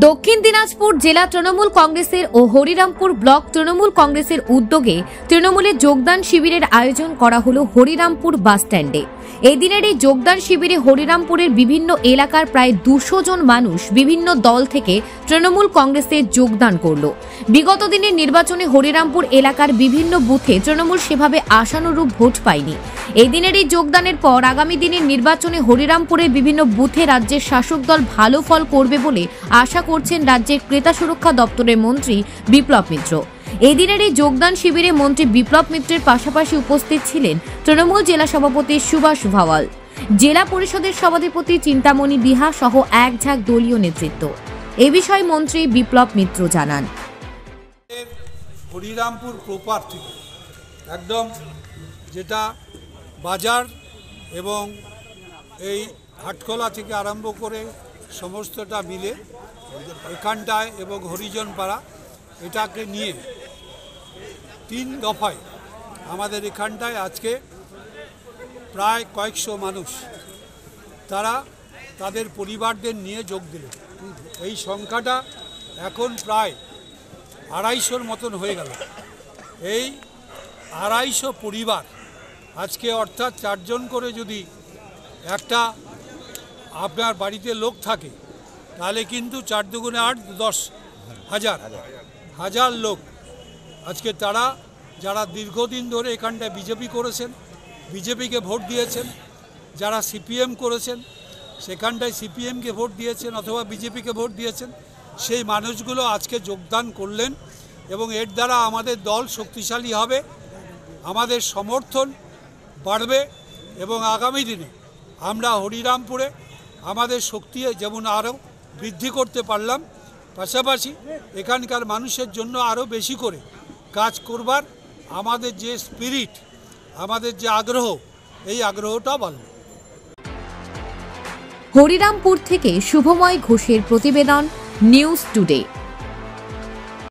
দক্ষিণ দিনাজপুর জেলা তৃণমূল কংগ্রেসের ও হরিরামপুর ব্লক তৃণমূল কংগ্রেসের উদ্যোগে তৃণমূলে যোগদান শিবিরের আয়োজন করা হলো হরিরামপুর বাস স্ট্যান্ডে। এদিনের এই যোগদান শিবিরে হরিরামপুরের বিভিন্ন এলাকার প্রায় 200 জন মানুষ বিভিন্ন দল থেকে তৃণমূল কংগ্রেসে যোগদান করল। বিগত দিনের নির্বাচনে হরিরামপুর এলাকার বিভিন্ন বুথে তৃণমূল সেভাবে আশানুরূপ ভোট পায়নি। এই দিনের এই যোগদানের পর আগামী দিনের নির্বাচনে হরিরামপুরের বিভিন্ন বুথে রাজ্যের শাসক দল ভালো ফল করবে বলে আশা করছেন রাজ্যের ক্রেতা সুরক্ষা দপ্তরের মন্ত্রী বিপ্লব মিত্র। এদিনের এই যোগদান শিবিরে মন্ত্রী বিপ্লব মিত্রের পাশাপাশি উপস্থিত ছিলেন তৃণমূল জেলা সভাপতি সুভাষ ভাওয়াল, জেলা পরিষদের সভাধিপতি চিন্তামণি বিহা সহ এক ঝাঁক দলীয় নেতৃত্ব। এ বিষয়ে মন্ত্রী বিপ্লব মিত্র জানান, হরিরামপুর প্রপার থেকে একদম যেটা বাজার এবং এই হাটখোলা থেকে আরম্ভ করে সমস্তটা মিলে এখানটায় এবং হরিজন পাড়া এটাকে নিয়ে 3 দফায় আমাদের এখানটায় আজকে প্রায় কয়েকশো মানুষ তারা তাদের পরিবারদের নিয়ে যোগ দিল। এই সংখ্যাটা এখন প্রায় 250-র মতন হয়ে গেল। এই 250 পরিবার আজকে অর্থাৎ 4 জন করে যদি একটা আপনার বাড়িতে লোক থাকে তাহলে কিন্তু 4 দুগুণে 8, 10 হাজার লোক আজকে তারা যারা দীর্ঘদিন ধরে এখানটায় বিজেপি করেছেন, বিজেপিকে ভোট দিয়েছেন, যারা সিপিএম করেছেন সেখানটায় সিপিএমকে ভোট দিয়েছেন অথবা বিজেপিকে ভোট দিয়েছেন, সেই মানুষগুলো আজকে যোগদান করলেন এবং এর দ্বারা আমাদের দল শক্তিশালী হবে, আমাদের সমর্থন বাড়বে এবং আগামী দিনে আমরা হরিরামপুরে আমাদের শক্তি যেমন আরও বৃদ্ধি করতে পারলাম, পাশাপাশি এখানকার মানুষের জন্য আরও বেশি করে কাজ করবার আমাদের যে স্পিরিট, আমাদের যে আগ্রহ, এই আগ্রহটা বাড়ল। হরিরামপুর থেকে শুভময় ঘোষের প্রতিবেদন, নিউজ টুডে।